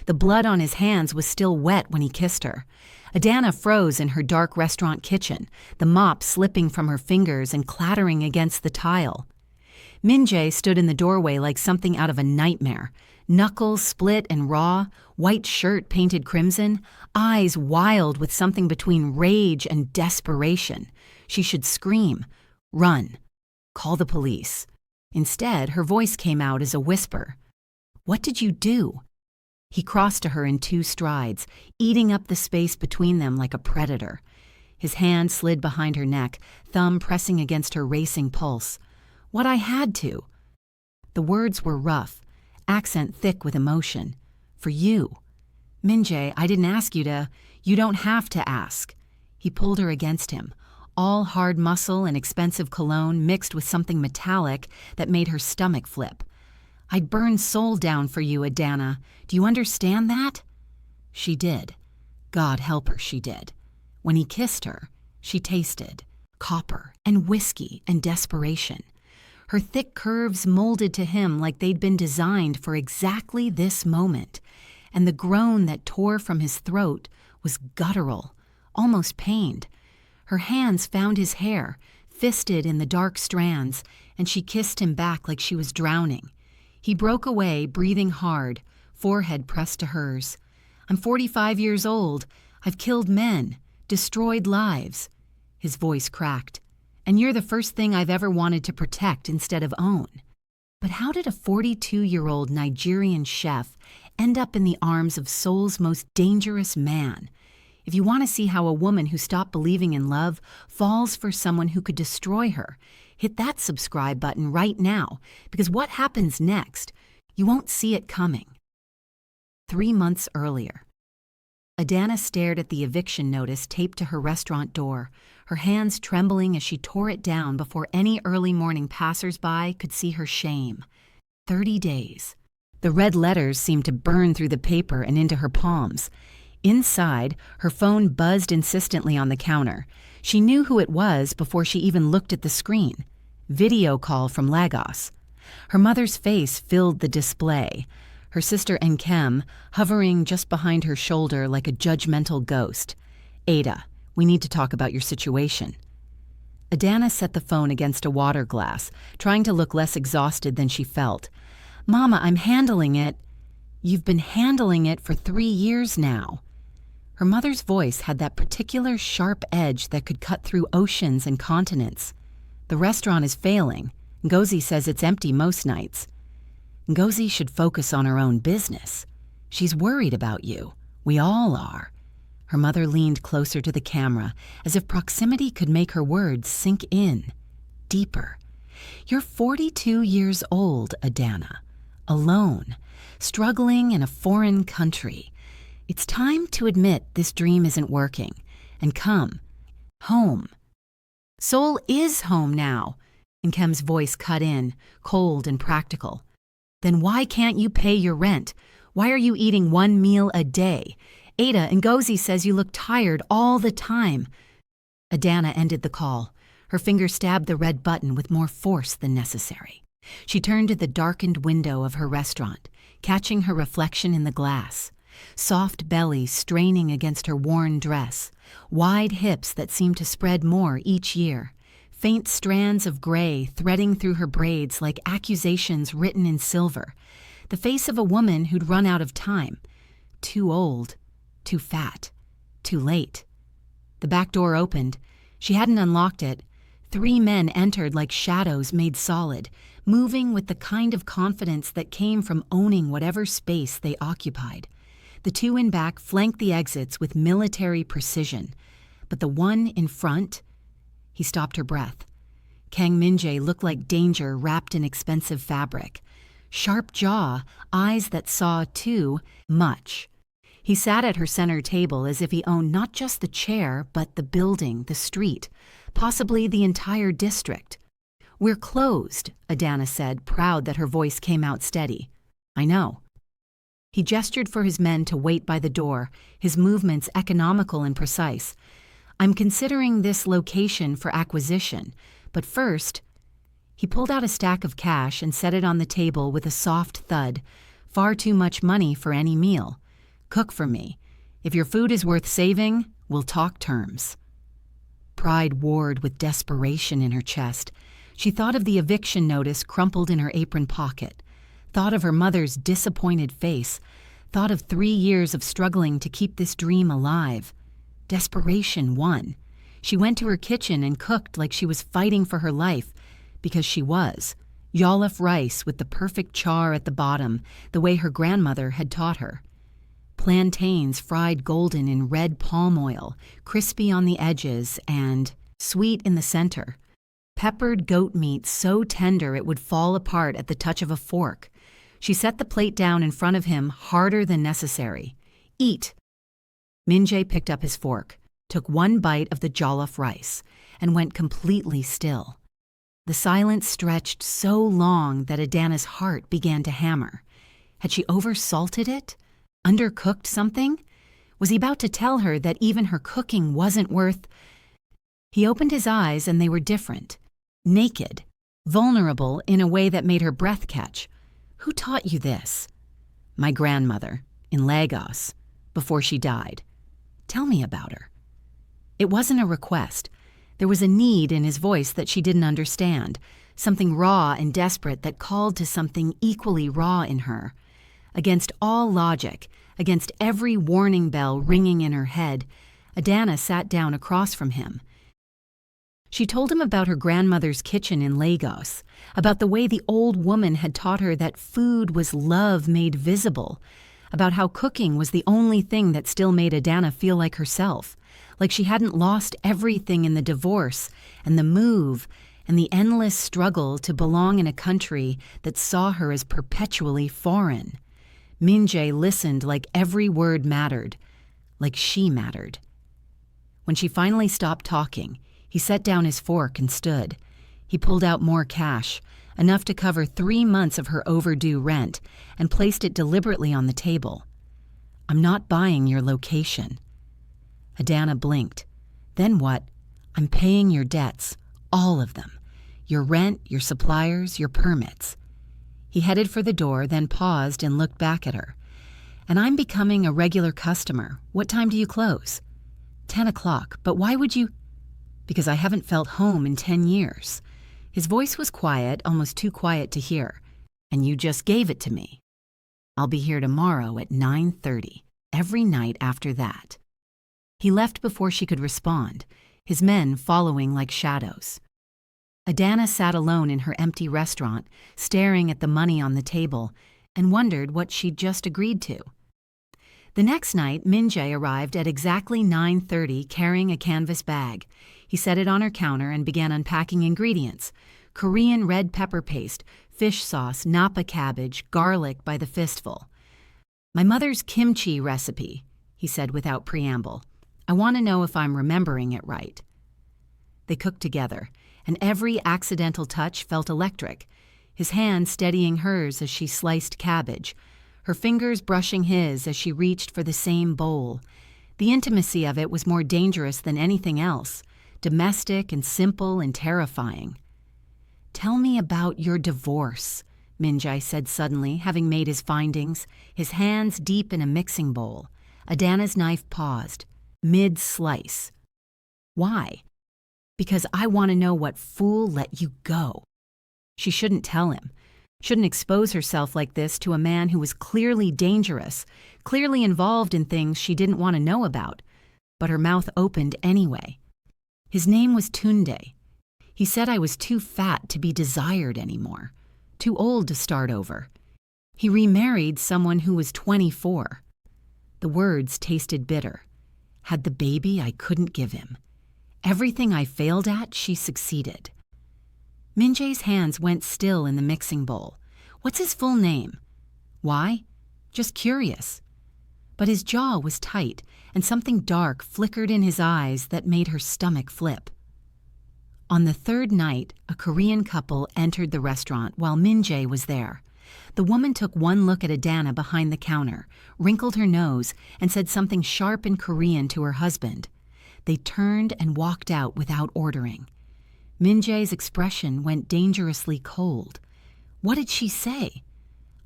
The blood on his hands was still wet when he kissed her. Adana froze in her dark restaurant kitchen, the mop slipping from her fingers and clattering against the tile. Min-jae stood in the doorway like something out of a nightmare. Knuckles split and raw, white shirt painted crimson, eyes wild with something between rage and desperation. She should scream, run, call the police. Instead, her voice came out as a whisper. "What did you do?" He crossed to her in 2 strides, eating up the space between them like a predator. His hand slid behind her neck, thumb pressing against her racing pulse. "What I had to." The words were rough, accent thick with emotion. "For you." "Min-jae, I didn't ask you to. You don't have to ask." He pulled her against him, all hard muscle and expensive cologne mixed with something metallic that made her stomach flip. "I'd burn soul down for you, Adana. Do you understand that?" She did. God help her, she did. When he kissed her, she tasted copper and whiskey and desperation. Her thick curves molded to him like they'd been designed for exactly this moment, and the groan that tore from his throat was guttural, almost pained. Her hands found his hair, fisted in the dark strands, and she kissed him back like she was drowning. He broke away, breathing hard, forehead pressed to hers. "I'm 45 years old. I've killed men, destroyed lives." His voice cracked. "And you're the first thing I've ever wanted to protect instead of own." But how did a 42-year-old Nigerian chef end up in the arms of Seoul's most dangerous man? If you want to see how a woman who stopped believing in love falls for someone who could destroy her, hit that subscribe button right now, because what happens next, you won't see it coming. 3 months earlier. Adana stared at the eviction notice taped to her restaurant door, her hands trembling as she tore it down before any early morning passers-by could see her shame. 30 days. The red letters seemed to burn through the paper and into her palms. Inside, her phone buzzed insistently on the counter. She knew who it was before she even looked at the screen. Video call from Lagos. Her mother's face filled the display. Her sister Nkem, hovering just behind her shoulder like a judgmental ghost. "Ada, we need to talk about your situation." Adana set the phone against a water glass, trying to look less exhausted than she felt. "Mama, I'm handling it." "You've been handling it for 3 years now." Her mother's voice had that particular sharp edge that could cut through oceans and continents. "The restaurant is failing. Ngozi says it's empty most nights." "Ngozi should focus on her own business. She's worried about you. We all are." Her mother leaned closer to the camera, as if proximity could make her words sink in, deeper. "You're 42 years old, Adana, alone, struggling in a foreign country. It's time to admit this dream isn't working, and come home." "Seoul is home now," Nkem's voice cut in, cold and practical. "Then why can't you pay your rent? Why are you eating 1 meal a day? Ada, Ngozi says you look tired all the time." Adana ended the call. Her finger stabbed the red button with more force than necessary. She turned to the darkened window of her restaurant, catching her reflection in the glass. Soft belly straining against her worn dress, wide hips that seemed to spread more each year, faint strands of gray threading through her braids like accusations written in silver, the face of a woman who'd run out of time. Too old, too fat, too late. The back door opened. She hadn't unlocked it. 3 men entered like shadows made solid, moving with the kind of confidence that came from owning whatever space they occupied. The 2 in back flanked the exits with military precision, but the one in front... He stopped her breath. Kang Min-jae looked like danger wrapped in expensive fabric. Sharp jaw, eyes that saw too much. He sat at her center table as if he owned not just the chair, but the building, the street, possibly the entire district. "We're closed," Adana said, proud that her voice came out steady. "I know." He gestured for his men to wait by the door, his movements economical and precise. "I'm considering this location for acquisition, but first..." He pulled out a stack of cash and set it on the table with a soft thud. Far too much money for any meal. Cook for me. If your food is worth saving, we'll talk terms." Pride warred with desperation in her chest. She thought of the eviction notice crumpled in her apron pocket, thought of her mother's disappointed face, thought of 3 years of struggling to keep this dream alive. Desperation won. She went to her kitchen and cooked like she was fighting for her life, because she was. Jollof rice with the perfect char at the bottom, the way her grandmother had taught her. Plantains fried golden in red palm oil, crispy on the edges and sweet in the center. Peppered goat meat so tender it would fall apart at the touch of a fork. She set the plate down in front of him harder than necessary. "Eat." Min-jae picked up his fork, took one bite of the jollof rice, and went completely still. The silence stretched so long that Adana's heart began to hammer. Had she oversalted it? Undercooked something? Was he about to tell her that even her cooking wasn't worth... He opened his eyes and they were different. Naked. Vulnerable in a way that made her breath catch. "Who taught you this?" "My grandmother, in Lagos, before she died." "Tell me about her." It wasn't a request. There was a need in his voice that she didn't understand, something raw and desperate that called to something equally raw in her. Against all logic, against every warning bell ringing in her head, Adana sat down across from him. She told him about her grandmother's kitchen in Lagos, about the way the old woman had taught her that food was love made visible, about how cooking was the only thing that still made Adana feel like herself, like she hadn't lost everything in the divorce and the move and the endless struggle to belong in a country that saw her as perpetually foreign. Min-jae listened like every word mattered, like she mattered. When she finally stopped talking, he set down his fork and stood. He pulled out more cash, enough to cover 3 months of her overdue rent, and placed it deliberately on the table. "I'm not buying your location." Adana blinked. "Then what? I'm paying your debts, all of them. Your rent, your suppliers, your permits." He headed for the door, then paused and looked back at her. "And I'm becoming a regular customer. What time do you close?" 10 o'clock. "But why would you—" "Because I haven't felt home in 10 years. His voice was quiet, almost too quiet to hear. "And you just gave it to me. I'll be here tomorrow at 9:30, every night after that." He left before she could respond, his men following like shadows. Adana sat alone in her empty restaurant, staring at the money on the table, and wondered what she'd just agreed to. The next night, Min-jae arrived at exactly 9:30 carrying a canvas bag. He set it on her counter and began unpacking ingredients: Korean red pepper paste, fish sauce, napa cabbage, garlic by the fistful. "My mother's kimchi recipe," he said without preamble. "I want to know if I'm remembering it right." They cooked together, and every accidental touch felt electric, his hand steadying hers as she sliced cabbage, her fingers brushing his as she reached for the same bowl. The intimacy of it was more dangerous than anything else, domestic and simple and terrifying. "Tell me about your divorce," Min-jae said suddenly, having made his findings, his hands deep in a mixing bowl. Adana's knife paused, mid-slice. "Why?" "Because I want to know what fool let you go." She shouldn't tell him, shouldn't expose herself like this to a man who was clearly dangerous, clearly involved in things she didn't want to know about, but her mouth opened anyway. His name was Tunde. He said I was too fat to be desired anymore, too old to start over. He remarried someone who was 24. The words tasted bitter. Had the baby I couldn't give him. Everything I failed at, she succeeded. Min-jae's hands went still in the mixing bowl. "What's his full name?" "Why? Just curious." But his jaw was tight, and something dark flickered in his eyes that made her stomach flip. On the 3rd night, a Korean couple entered the restaurant while Min-jae was there. The woman took one look at Adana behind the counter, wrinkled her nose, and said something sharp in Korean to her husband. They turned and walked out without ordering. Min-jae's expression went dangerously cold. What did she say?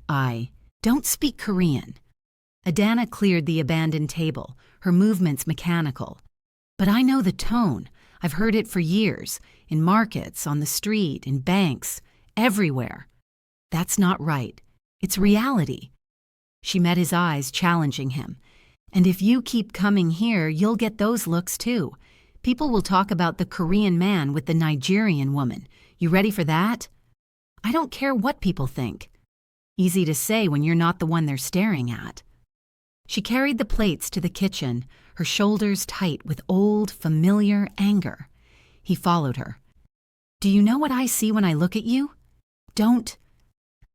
"I don't speak Korean." Adana cleared the abandoned table, her movements mechanical. But I know the tone. I've heard it for years, in markets, on the street, in banks, everywhere. That's not right. It's reality. She met his eyes, challenging him. And if you keep coming here, you'll get those looks too. People will talk about the Korean man with the Nigerian woman. You ready for that? I don't care what people think. Easy to say when you're not the one they're staring at. She carried the plates to the kitchen, her shoulders tight with old, familiar anger. He followed her. Do you know what I see when I look at you? Don't.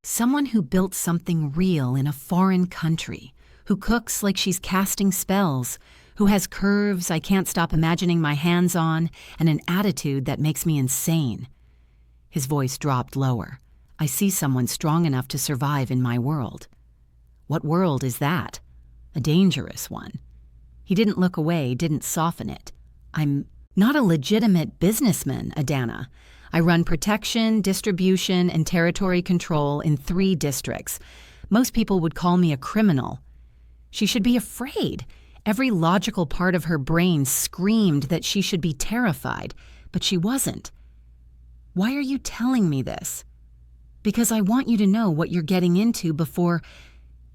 Someone who built something real in a foreign country, who cooks like she's casting spells, who has curves I can't stop imagining my hands on, and an attitude that makes me insane. His voice dropped lower. I see someone strong enough to survive in my world. What world is that? A dangerous one. He didn't look away, didn't soften it. I'm not a legitimate businessman, Adana. I run protection, distribution, and territory control in 3 districts. Most people would call me a criminal. She should be afraid. Every logical part of her brain screamed that she should be terrified, but she wasn't. Why are you telling me this? Because I want you to know what you're getting into before...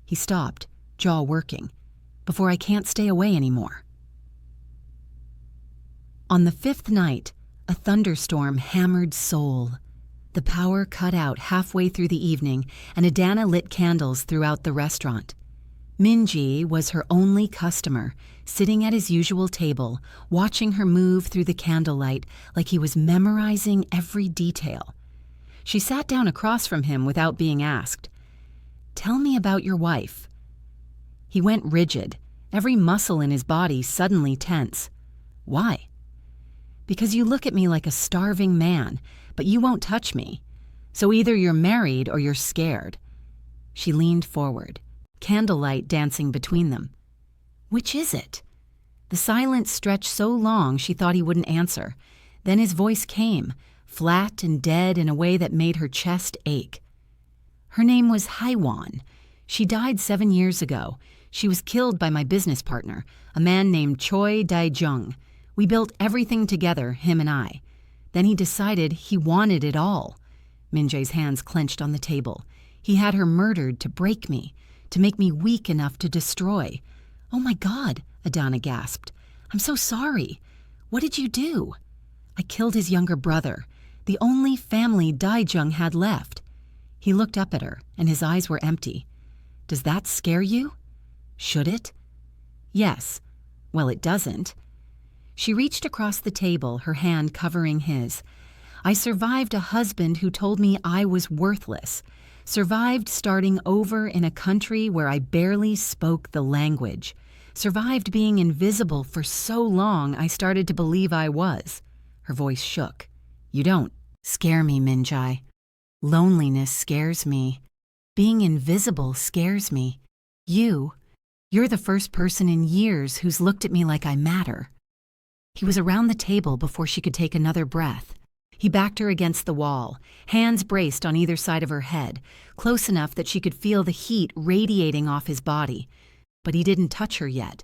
He stopped, jaw working. Before I can't stay away anymore. On the 5th night, a thunderstorm hammered Seoul. The power cut out halfway through the evening, and Adana lit candles throughout the restaurant. Minji was her only customer, sitting at his usual table, watching her move through the candlelight like he was memorizing every detail. She sat down across from him without being asked. Tell me about your wife. He went rigid, every muscle in his body suddenly tense. Why? Because you look at me like a starving man, but you won't touch me. So either you're married or you're scared. She leaned forward, candlelight dancing between them. Which is it? The silence stretched so long she thought he wouldn't answer. Then his voice came, flat and dead in a way that made her chest ache. Her name was Haiwan. She died 7 years ago. She was killed by my business partner, a man named Choi Dae-jung. We built everything together, him and I. Then he decided he wanted it all. Minjae's hands clenched on the table. He had her murdered to break me, to make me weak enough to destroy. Oh my God, Adana gasped. I'm so sorry. What did you do? I killed his younger brother, the only family Dae-jung had left. He looked up at her, and his eyes were empty. Does that scare you? Should it? Yes. Well, it doesn't. She reached across the table, her hand covering his. I survived a husband who told me I was worthless. Survived starting over in a country where I barely spoke the language. Survived being invisible for so long I started to believe I was. Her voice shook. You don't scare me, Minjae. Loneliness scares me. Being invisible scares me. You're the first person in years who's looked at me like I matter. He was around the table before she could take another breath. He backed her against the wall, hands braced on either side of her head, close enough that she could feel the heat radiating off his body. But he didn't touch her yet,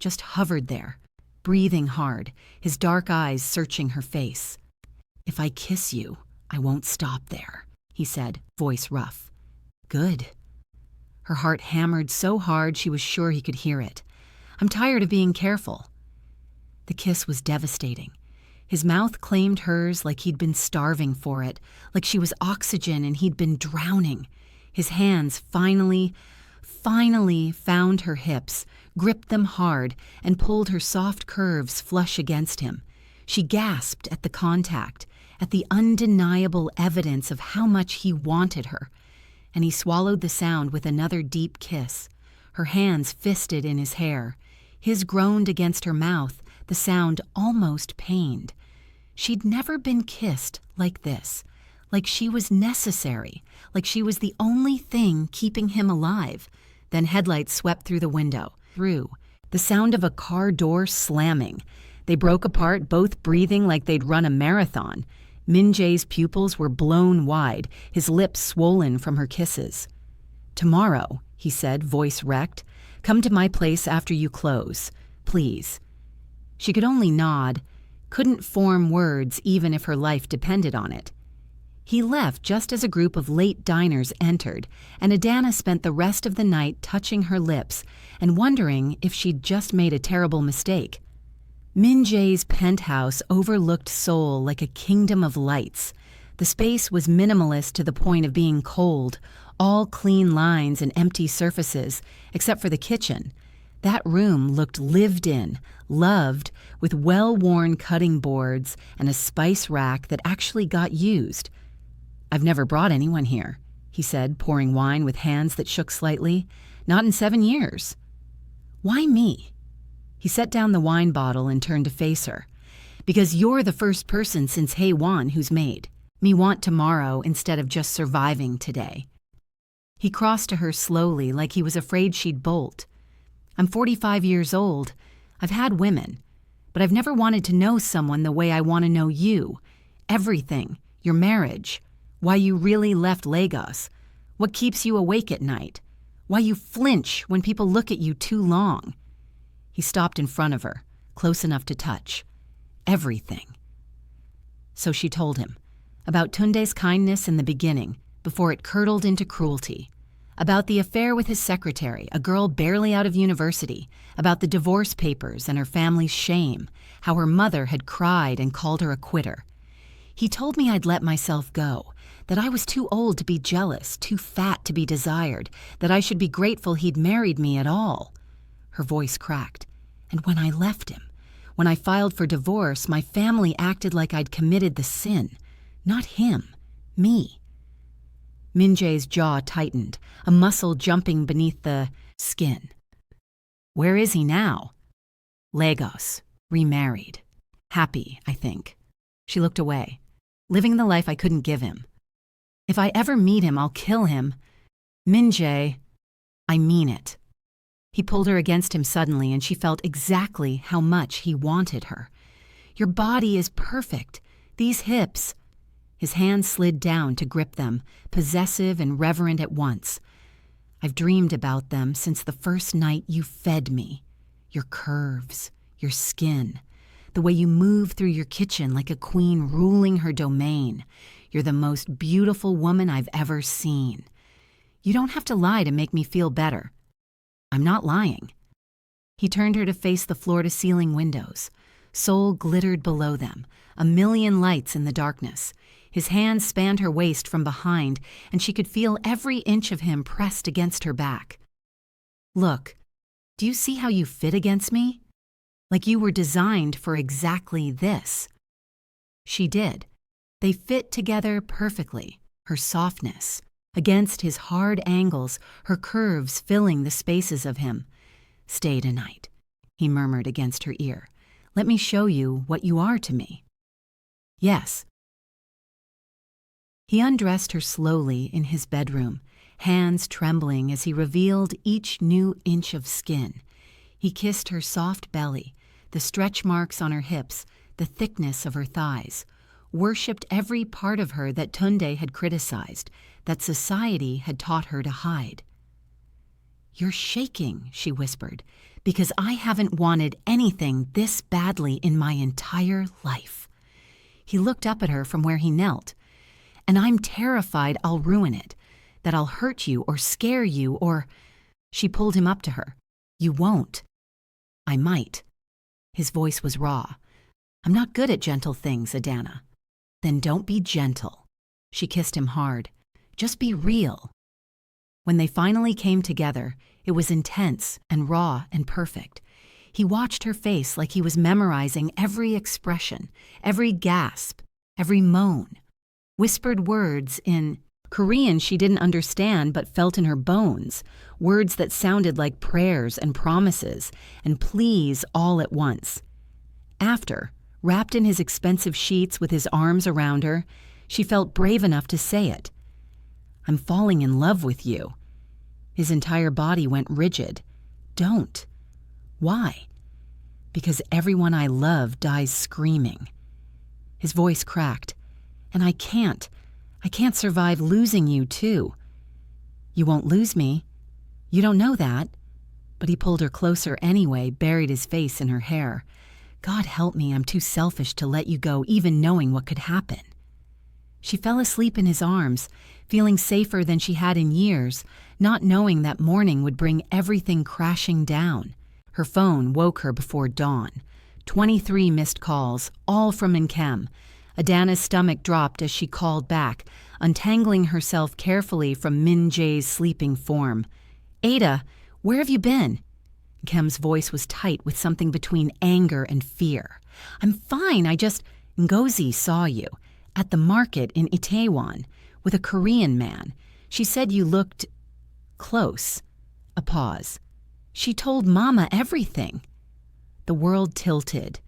just hovered there, breathing hard, his dark eyes searching her face. If I kiss you, I won't stop there, he said, voice rough. Good. Her heart hammered so hard she was sure he could hear it. I'm tired of being careful. The kiss was devastating. His mouth claimed hers like he'd been starving for it, like she was oxygen and he'd been drowning. His hands finally found her hips, gripped them hard, and pulled her soft curves flush against him. She gasped at the contact, at the undeniable evidence of how much he wanted her. And he swallowed the sound with another deep kiss, her hands fisted in his hair. His groaned against her mouth, the sound almost pained. She'd never been kissed like this, like she was necessary, like she was the only thing keeping him alive. Then headlights swept through the window, the sound of a car door slamming. They broke apart, both breathing like they'd run a marathon. Minjae's pupils were blown wide, his lips swollen from her kisses. Tomorrow, he said, voice wrecked, Come to my place after you close, please." She could only nod, couldn't form words even if her life depended on it. He left just as a group of late diners entered, and Adana spent the rest of the night touching her lips and wondering if she'd just made a terrible mistake. Min Jae's penthouse overlooked Seoul like a kingdom of lights. The space was minimalist to the point of being cold, all clean lines and empty surfaces, except for the kitchen. That room looked lived in, loved, with well-worn cutting boards and a spice rack that actually got used. "I've never brought anyone here," he said, pouring wine with hands that shook slightly. "Not in 7 years." "Why me?" He set down the wine bottle and turned to face her. "Because you're the first person since Hae-won who's made me want tomorrow instead of just surviving today." He crossed to her slowly like he was afraid she'd bolt. "I'm 45 years old. I've had women, but I've never wanted to know someone the way I want to know you. Everything, your marriage, why you really left Lagos, what keeps you awake at night, why you flinch when people look at you too long." He stopped in front of her, close enough to touch. Everything. So she told him about Tunde's kindness in the beginning, before it curdled into cruelty, about the affair with his secretary, a girl barely out of university, about the divorce papers and her family's shame, how her mother had cried and called her a quitter. "He told me I'd let myself go, that I was too old to be jealous, too fat to be desired, that I should be grateful he'd married me at all." Her voice cracked. "And when I left him, when I filed for divorce, my family acted like I'd committed the sin. Not him, me." Min Jae's jaw tightened, a muscle jumping beneath the skin. "Where is he now?" "Lagos, remarried. Happy, I think." She looked away. "Living the life I couldn't give him. If I ever meet him, I'll kill him." "Min Jae, I mean it." He pulled her against him suddenly, and she felt exactly how much he wanted her. "Your body is perfect. These hips." His hand slid down to grip them, possessive and reverent at once. "I've dreamed about them since the first night you fed me. Your curves, your skin, the way you move through your kitchen like a queen ruling her domain. You're the most beautiful woman I've ever seen. You don't have to lie to make me feel better." "I'm not lying." He turned her to face the floor-to-ceiling windows. Seoul glittered below them, a million lights in the darkness. His hand spanned her waist from behind, and she could feel every inch of him pressed against her back. "Look, do you see how you fit against me? Like you were designed for exactly this." She did. They fit together perfectly, her softness, against his hard angles, her curves filling the spaces of him. "Stay tonight," he murmured against her ear. "Let me show you what you are to me." "Yes." He undressed her slowly in his bedroom, hands trembling as he revealed each new inch of skin. He kissed her soft belly, the stretch marks on her hips, the thickness of her thighs, worshipped every part of her that Tunde had criticized, that society had taught her to hide. "You're shaking," she whispered, "because I haven't wanted anything this badly in my entire life." He looked up at her from where he knelt. "And I'm terrified I'll ruin it, that I'll hurt you or scare you or—" She pulled him up to her. "You won't." "I might." His voice was raw. "I'm not good at gentle things, Adana." "Then don't be gentle." She kissed him hard. "Just be real." When they finally came together, it was intense and raw and perfect. He watched her face like he was memorizing every expression, every gasp, every moan. Whispered words in Korean she didn't understand but felt in her bones, words that sounded like prayers and promises and pleas all at once. After, wrapped in his expensive sheets with his arms around her, she felt brave enough to say it. "I'm falling in love with you." His entire body went rigid. "Don't." "Why?" "Because everyone I love dies screaming." His voice cracked. "And I can't survive losing you, too." "You won't lose me. You don't know that." But he pulled her closer anyway, buried his face in her hair. God help me, I'm too selfish to let you go, even knowing what could happen. She fell asleep in his arms, feeling safer than she had in years, not knowing that morning would bring everything crashing down. Her phone woke her before dawn. 23 missed calls, all from Nkem. Adana's stomach dropped as she called back, untangling herself carefully from Min Jae's sleeping form. "Ada, where have you been?" Nkem's voice was tight with something between anger and fear. "I'm fine, Ngozi saw you. At the market in Itaewon, with a Korean man. She said you looked close." A pause. "She told Mama everything." The world tilted.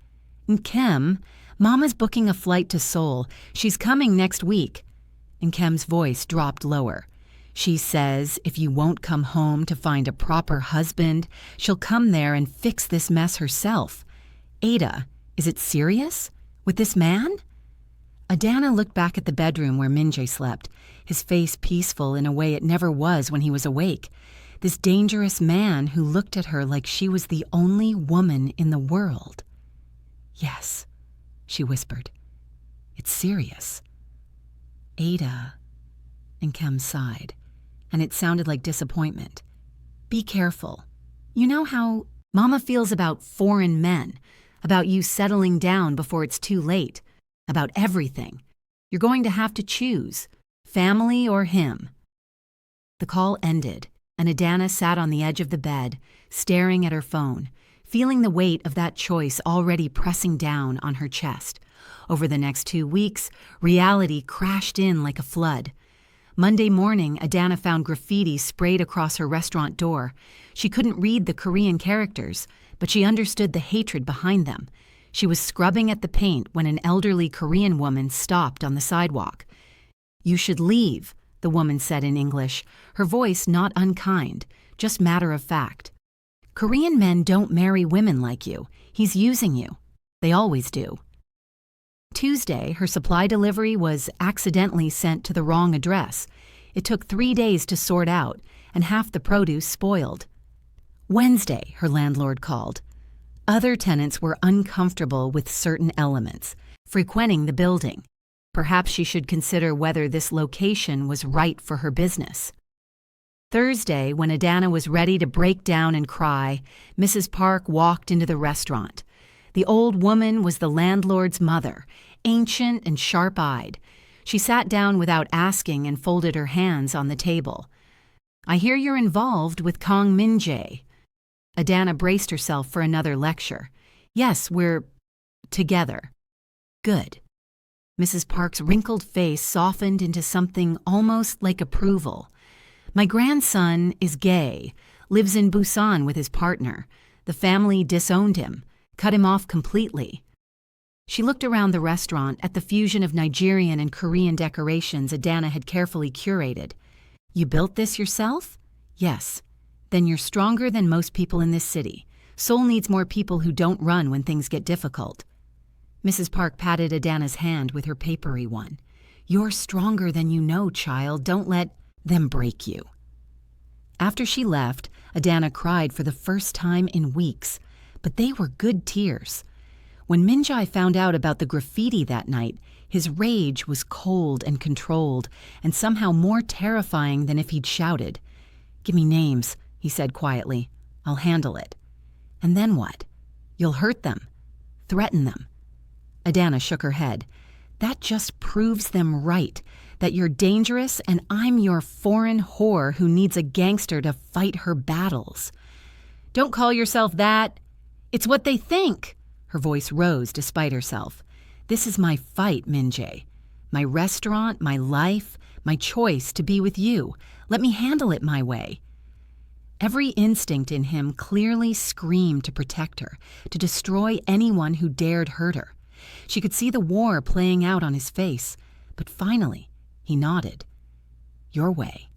"Nkem, Mama's booking a flight to Seoul. She's coming next week." Nkem's voice dropped lower. "She says if you won't come home to find a proper husband, she'll come there and fix this mess herself. Ada, is it serious? With this man?" Adana looked back at the bedroom where Min Jae slept, his face peaceful in a way it never was when he was awake. This dangerous man who looked at her like she was the only woman in the world. "Yes," she whispered. "It's serious." "Ada," Nkem sighed, and it sounded like disappointment. "Be careful. You know how Mama feels about foreign men, about you settling down before it's too late, about everything. You're going to have to choose, family or him." The call ended, and Adana sat on the edge of the bed, staring at her phone, feeling the weight of that choice already pressing down on her chest. Over the next 2 weeks, reality crashed in like a flood. Monday morning, Adana found graffiti sprayed across her restaurant door. She couldn't read the Korean characters, but she understood the hatred behind them. She was scrubbing at the paint when an elderly Korean woman stopped on the sidewalk. "You should leave," the woman said in English, her voice not unkind, just matter of fact. "Korean men don't marry women like you. He's using you. They always do." Tuesday, her supply delivery was accidentally sent to the wrong address. It took 3 days to sort out, and half the produce spoiled. Wednesday, her landlord called. Other tenants were uncomfortable with certain elements, frequenting the building. Perhaps she should consider whether this location was right for her business. Thursday, when Adana was ready to break down and cry, Mrs. Park walked into the restaurant. The old woman was the landlord's mother, ancient and sharp-eyed. She sat down without asking and folded her hands on the table. "I hear you're involved with Kang Min Jae." Adana braced herself for another lecture. "Yes, we're together." "Good." Mrs. Park's wrinkled face softened into something almost like approval. "My grandson is gay, lives in Busan with his partner. The family disowned him, cut him off completely." She looked around the restaurant at the fusion of Nigerian and Korean decorations Adana had carefully curated. "You built this yourself?" "Yes." "Then you're stronger than most people in this city. Seoul needs more people who don't run when things get difficult." Mrs. Park patted Adana's hand with her papery one. "You're stronger than you know, child. Don't let them break you." After she left, Adana cried for the first time in weeks, but they were good tears. When Min Jae found out about the graffiti that night, his rage was cold and controlled, and somehow more terrifying than if he'd shouted. "Give me names," he said quietly. "I'll handle it." "And then what?" "You'll hurt them. Threaten them." Adana shook her head. "That just proves them right, that you're dangerous and I'm your foreign whore who needs a gangster to fight her battles." "Don't call yourself that. It's what they think." Her voice rose despite herself. "This is my fight, Min Jae. My restaurant, my life, my choice to be with you. Let me handle it my way." Every instinct in him clearly screamed to protect her, to destroy anyone who dared hurt her. She could see the war playing out on his face, but finally, he nodded. "Your way,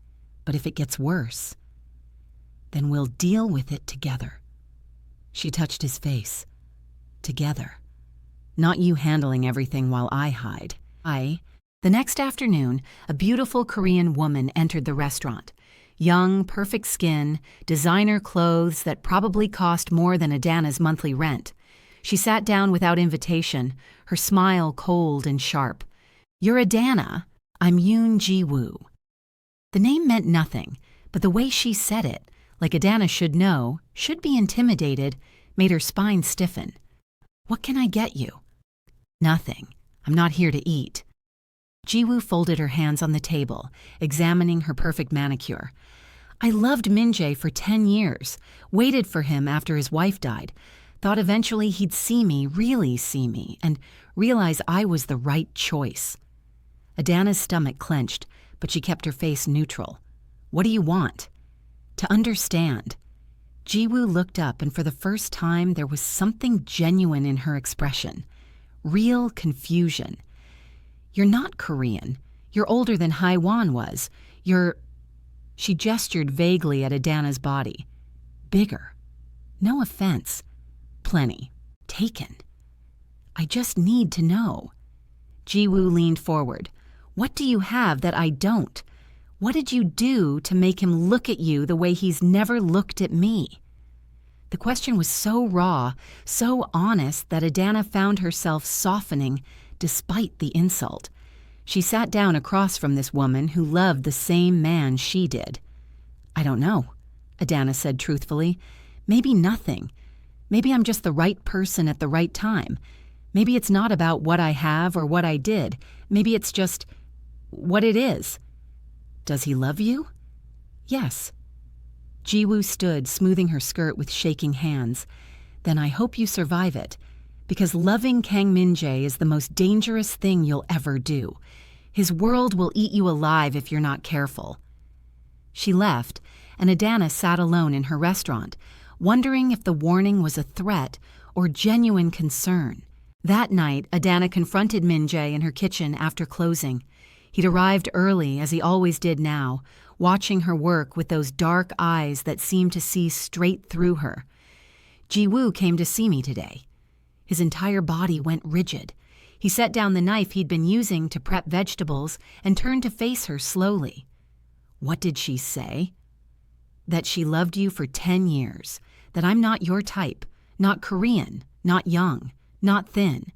but if it gets worse, then we'll deal with it together." She touched his face. "Together. Not you handling everything while I hide." The next afternoon, a beautiful Korean woman entered the restaurant. Young, perfect skin, designer clothes that probably cost more than Adana's monthly rent. She sat down without invitation, her smile cold and sharp. "You're Adana. I'm Yoon Ji-woo." The name meant nothing, but the way she said it, like Adana should know, should be intimidated, made her spine stiffen. "What can I get you?" "Nothing. I'm not here to eat." Ji-woo folded her hands on the table, examining her perfect manicure. "I loved Min-jae for 10 years, waited for him after his wife died, thought eventually he'd see me, really see me, and realize I was the right choice." Adana's stomach clenched, but she kept her face neutral. "What do you want?" "To understand." Ji-woo looked up, and for the first time there was something genuine in her expression. Real confusion. "You're not Korean. You're older than Haiwan was. You're—" She gestured vaguely at Adana's body. "Bigger. No offense. Plenty. Taken. I just need to know." Ji-woo leaned forward. "What do you have that I don't? What did you do to make him look at you the way he's never looked at me?" The question was so raw, so honest that Adana found herself softening despite the insult. She sat down across from this woman who loved the same man she did. "I don't know," Adana said truthfully. "Maybe nothing. Maybe I'm just the right person at the right time. Maybe it's not about what I have or what I did. Maybe it's just what it is." "Does he love you?" "Yes." Ji-woo stood, smoothing her skirt with shaking hands. "Then I hope you survive it, because loving Kang Min-jae is the most dangerous thing you'll ever do. His world will eat you alive if you're not careful." She left, and Adana sat alone in her restaurant, wondering if the warning was a threat or genuine concern. That night, Adana confronted Min-jae in her kitchen after closing. He'd arrived early, as he always did now, watching her work with those dark eyes that seemed to see straight through her. "Ji-woo came to see me today." His entire body went rigid. He set down the knife he'd been using to prep vegetables and turned to face her slowly. "What did she say?" "That she loved you for 10 years, that I'm not your type, not Korean, not young, not thin."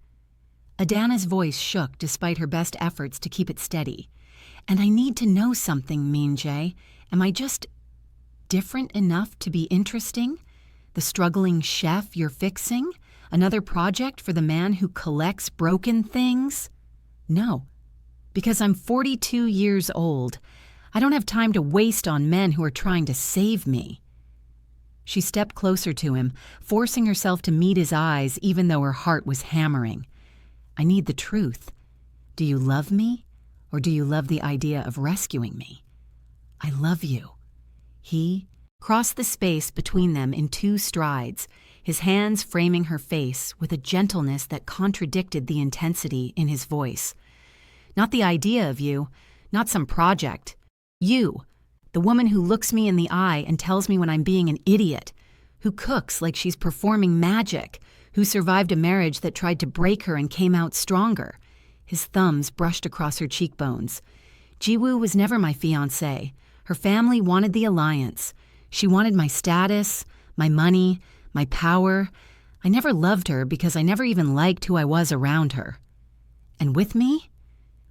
Adana's voice shook despite her best efforts to keep it steady. "And I need to know something, Min-jae. Am I just different enough to be interesting? The struggling chef you're fixing? Another project for the man who collects broken things?" "No, because I'm 42 years old. I don't have time to waste on men who are trying to save me." She stepped closer to him, forcing herself to meet his eyes even though her heart was hammering. "I need the truth. Do you love me, or do you love the idea of rescuing me?" "I love you." He crossed the space between them in 2 strides, his hands framing her face with a gentleness that contradicted the intensity in his voice. "Not the idea of you, not some project. You, the woman who looks me in the eye and tells me when I'm being an idiot, who cooks like she's performing magic, who survived a marriage that tried to break her and came out stronger." His thumbs brushed across her cheekbones. "Ji-woo was never my fiancé. Her family wanted the alliance. She wanted my status, my money, my power. I never loved her because I never even liked who I was around her. And with me?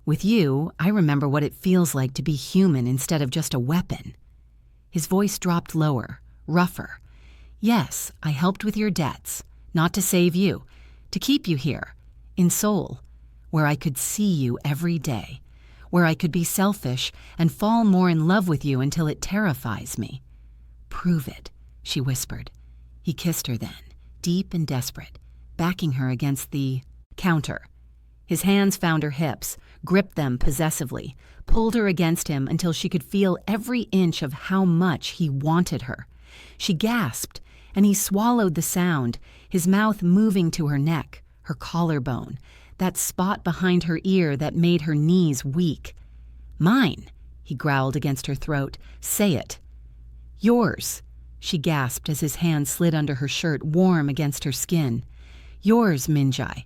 With you, I remember what it feels like to be human instead of just a weapon." His voice dropped lower, rougher. "Yes, I helped with your debts. Not to save you, to keep you here, in Seoul, where I could see you every day, where I could be selfish and fall more in love with you until it terrifies me." "Prove it," she whispered. He kissed her then, deep and desperate, backing her against the counter. His hands found her hips, gripped them possessively, pulled her against him until she could feel every inch of how much he wanted her. She gasped, and he swallowed the sound, his mouth moving to her neck, her collarbone, that spot behind her ear that made her knees weak. "Mine," he growled against her throat. "Say it." "Yours," she gasped as his hand slid under her shirt, warm against her skin. "Yours, Min-jae."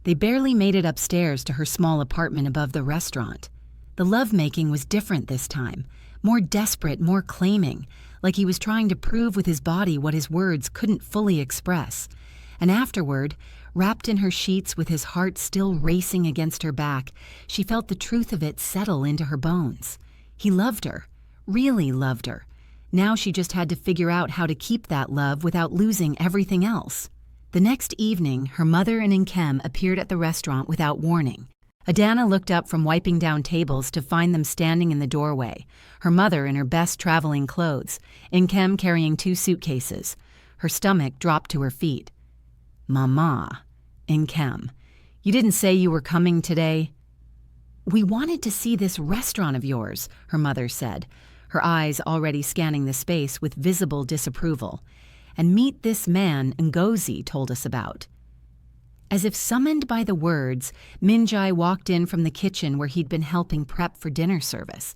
They barely made it upstairs to her small apartment above the restaurant. The lovemaking was different this time, more desperate, more claiming, like he was trying to prove with his body what his words couldn't fully express. And afterward, wrapped in her sheets with his heart still racing against her back, she felt the truth of it settle into her bones. He loved her, really loved her. Now she just had to figure out how to keep that love without losing everything else. The next evening, her mother and Nkem appeared at the restaurant without warning. Adana looked up from wiping down tables to find them standing in the doorway, her mother in her best traveling clothes, Nkem carrying 2 suitcases. Her stomach dropped to her feet. "Mama," Nkem, "you didn't say you were coming today?" "We wanted to see this restaurant of yours," her mother said, her eyes already scanning the space with visible disapproval. "And meet this man Ngozi told us about." As if summoned by the words, Minjai walked in from the kitchen where he'd been helping prep for dinner service.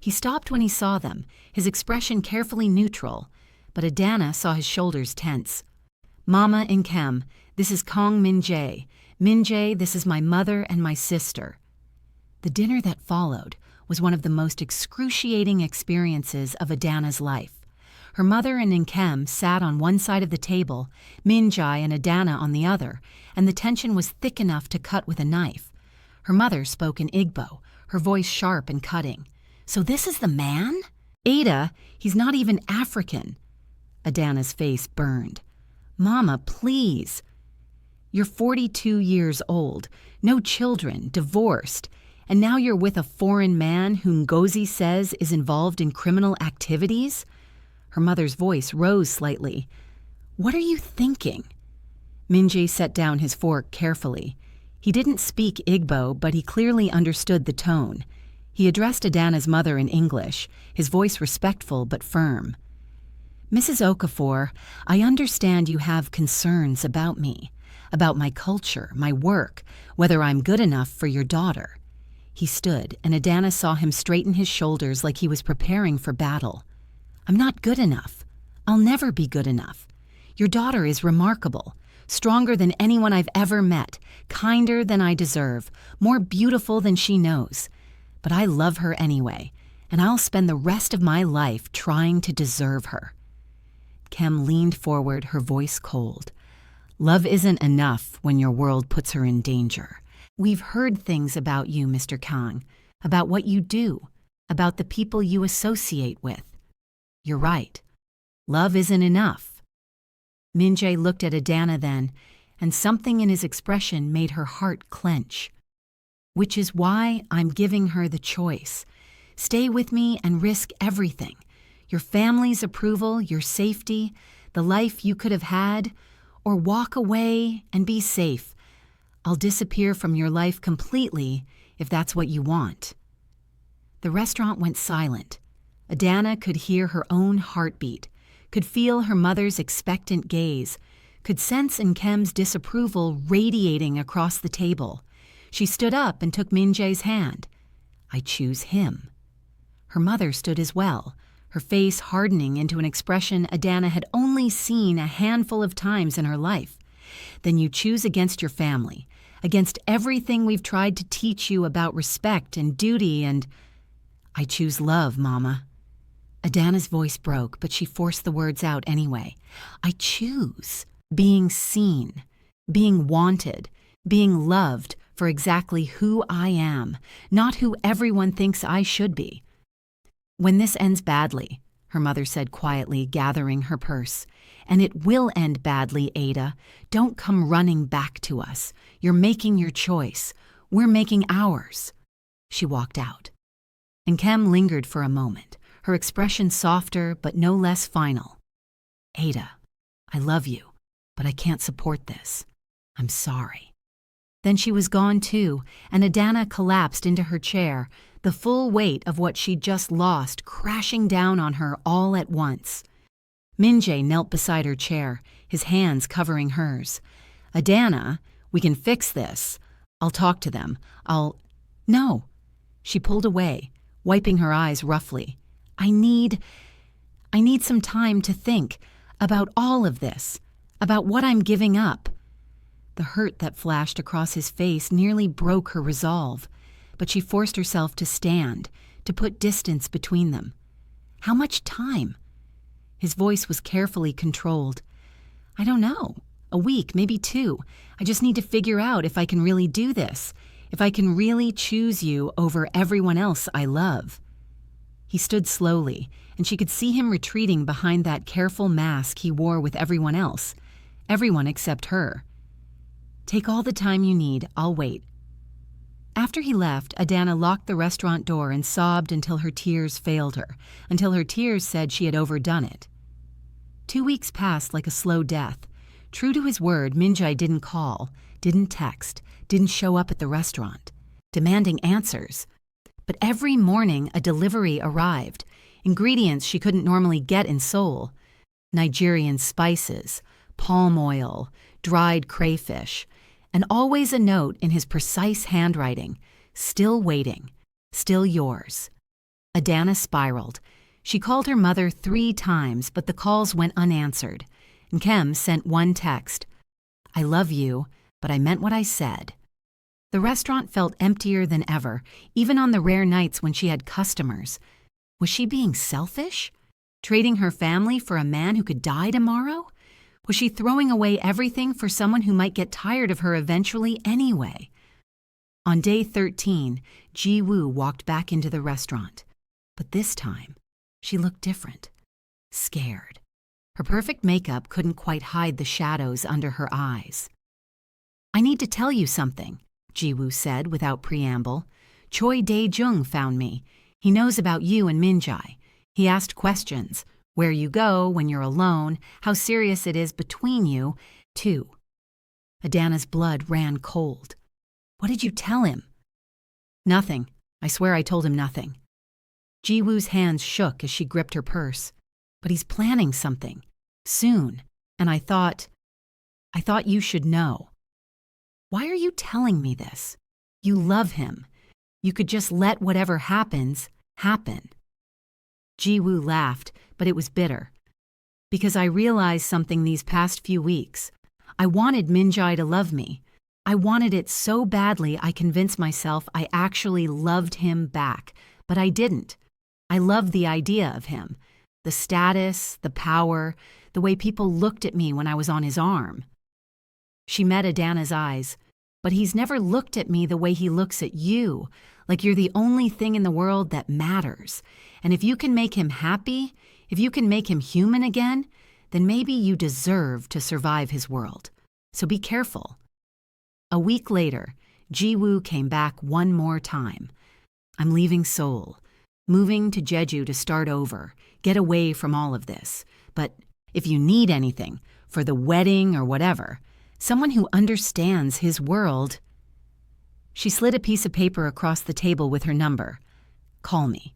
He stopped when he saw them, his expression carefully neutral, but Adana saw his shoulders tense. "Mama Nkem, this is Kong Minjai. Minjai, this is my mother and my sister." The dinner that followed was one of the most excruciating experiences of Adana's life. Her mother and Nkem sat on one side of the table, Minjai and Adana on the other, and the tension was thick enough to cut with a knife. Her mother spoke in Igbo, her voice sharp and cutting. "So this is the man? Ada, he's not even African." Adana's face burned. "Mama, please. You're 42 years old, no children, divorced, and now you're with a foreign man whom Ngozi says is involved in criminal activities?" Her mother's voice rose slightly. "What are you thinking?" Minjai set down his fork carefully. He didn't speak Igbo, but he clearly understood the tone. He addressed Adana's mother in English, his voice respectful but firm. "Mrs. Okafor, I understand you have concerns about me, about my culture, my work, whether I'm good enough for your daughter." He stood, and Adana saw him straighten his shoulders like he was preparing for battle. "I'm not good enough. I'll never be good enough. Your daughter is remarkable, stronger than anyone I've ever met, kinder than I deserve, more beautiful than she knows. But I love her anyway, and I'll spend the rest of my life trying to deserve her." Kem leaned forward, her voice cold. "Love isn't enough when your world puts her in danger. We've heard things about you, Mr. Kang, about what you do, about the people you associate with. You're right. Love isn't enough." Minjai looked at Adana then, and something in his expression made her heart clench. "Which is why I'm giving her the choice. Stay with me and risk everything. Your family's approval, your safety, the life you could have had, or walk away and be safe. I'll disappear from your life completely if that's what you want." The restaurant went silent. Adana could hear her own heartbeat, could feel her mother's expectant gaze, could sense Nkem's disapproval radiating across the table. She stood up and took Minjai's hand. "I choose him." Her mother stood as well, her face hardening into an expression Adana had only seen a handful of times in her life. "Then you choose against your family, against everything we've tried to teach you about respect and duty and—" "I choose love, Mama." Adana's voice broke, but she forced the words out anyway. "I choose being seen, being wanted, being loved for exactly who I am, not who everyone thinks I should be." "When this ends badly," her mother said quietly, gathering her purse, "and it will end badly, Ada, don't come running back to us. You're making your choice. We're making ours." She walked out. Nkem lingered for a moment, her expression softer but no less final. "Ada, I love you, but I can't support this. I'm sorry." Then she was gone too, and Adana collapsed into her chair, the full weight of what she'd just lost crashing down on her all at once. Minjai knelt beside her chair, his hands covering hers. "Adana, we can fix this. I'll talk to them. No." She pulled away, wiping her eyes roughly. I need some time to think about all of this, about what I'm giving up." The hurt that flashed across his face nearly broke her resolve, but she forced herself to stand, to put distance between them. How much time? His voice was carefully controlled. I don't know. A week, maybe 2. I just need to figure out if I can really do this, if I can really choose you over everyone else I love. He stood slowly, and she could see him retreating behind that careful mask he wore with everyone else, everyone except her. Take all the time you need, I'll wait. After he left, Adana locked the restaurant door and sobbed until her tears failed her, until her tears said she had overdone it. 2 weeks passed like a slow death. True to his word, Minjae didn't call, didn't text, didn't show up at the restaurant, demanding answers. But every morning a delivery arrived, ingredients she couldn't normally get in Seoul. Nigerian spices, palm oil, dried crayfish, and always a note in his precise handwriting, still waiting, still yours. Adana spiraled. She called her mother 3 times, but the calls went unanswered. And Kem sent one text, I love you, but I meant what I said. The restaurant felt emptier than ever, even on the rare nights when she had customers. Was she being selfish? Trading her family for a man who could die tomorrow? Was she throwing away everything for someone who might get tired of her eventually anyway? On day 13, Ji-woo walked back into the restaurant. But this time, she looked different, scared. Her perfect makeup couldn't quite hide the shadows under her eyes. I need to tell you something, Ji-woo said without preamble. Choi Dae-jung found me. He knows about you and Minjae. He asked questions. Where you go when you're alone, how serious it is between you, too. Adana's blood ran cold. What did you tell him? Nothing. I swear I told him nothing. Ji-woo's hands shook as she gripped her purse. But he's planning something. Soon. And I thought you should know. Why are you telling me this? You love him. You could just let whatever happens, happen. Ji-woo laughed, but it was bitter. Because I realized something these past few weeks. I wanted Minjae to love me. I wanted it so badly I convinced myself I actually loved him back, but I didn't. I loved the idea of him. The status, the power, the way people looked at me when I was on his arm. She met Adana's eyes, but he's never looked at me the way he looks at you, like you're the only thing in the world that matters. And if you can make him happy, if you can make him human again, then maybe you deserve to survive his world. So be careful. A week later, Ji-woo came back one more time. I'm leaving Seoul, moving to Jeju to start over, get away from all of this. But if you need anything, for the wedding or whatever, someone who understands his world. She slid a piece of paper across the table with her number. Call me.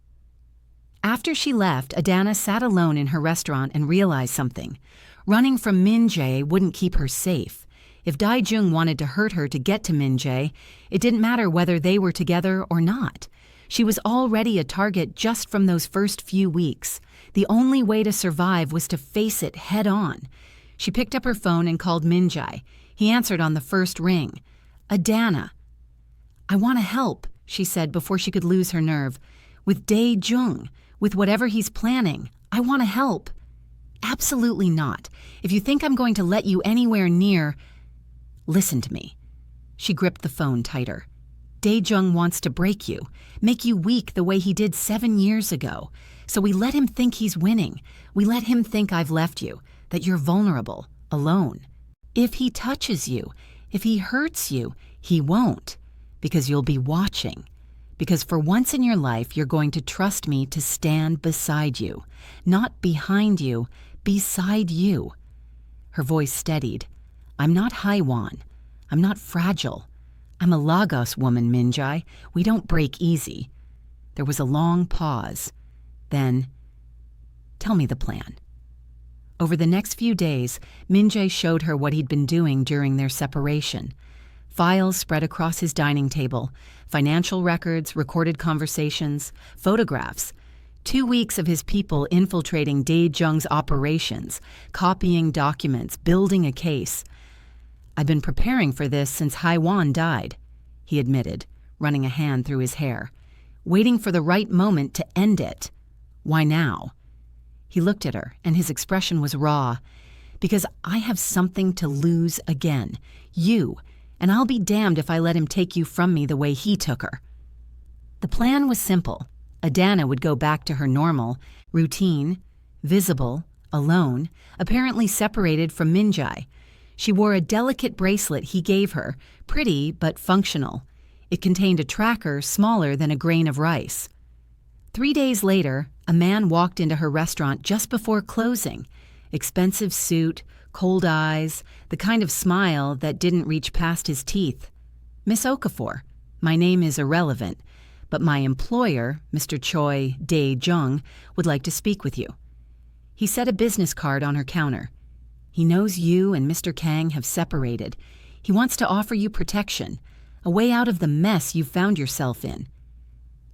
After she left, Adana sat alone in her restaurant and realized something. Running from Minjae wouldn't keep her safe. If Dae-jung wanted to hurt her to get to Minjae, it didn't matter whether they were together or not. She was already a target just from those first few weeks. The only way to survive was to face it head on. She picked up her phone and called Minjae. He answered on the first ring. Adana. I want to help, she said before she could lose her nerve. With Dae-jung, with whatever he's planning. I want to help. Absolutely not. If you think I'm going to let you anywhere near... Listen to me. She gripped the phone tighter. Dae-jung wants to break you, make you weak the way he did 7 years ago. So we let him think he's winning. We let him think I've left you, that you're vulnerable, alone. If he touches you, if he hurts you, he won't. Because you'll be watching. Because for once in your life, you're going to trust me to stand beside you. Not behind you, beside you. Her voice steadied. I'm not Haiwan. I'm not fragile. I'm a Lagos woman, Minjae. We don't break easy. There was a long pause. Then, tell me the plan. Over the next few days, Minjae showed her what he'd been doing during their separation. Files spread across his dining table, financial records, recorded conversations, photographs. 2 weeks of his people infiltrating Dae-jung's operations, copying documents, building a case. I've been preparing for this since Haiwan died, he admitted, running a hand through his hair. waiting for the right moment to end it. Why now? He looked at her, and his expression was raw. Because I have something to lose again. You. And I'll be damned if I let him take you from me the way he took her. The plan was simple. Adana would go back to her normal, routine, visible, alone, apparently separated from Minjai. She wore a delicate bracelet he gave her, pretty but functional. It contained a tracker smaller than a grain of rice. 3 days later, a man walked into her restaurant just before closing. Expensive suit, cold eyes, the kind of smile that didn't reach past his teeth. "Miss Okafor, my name is irrelevant, but my employer, Mr. Choi Dae-jung, would like to speak with you." He set a business card on her counter. "He knows you and Mr. Kang have separated. He wants to offer you protection, a way out of the mess you've found yourself in."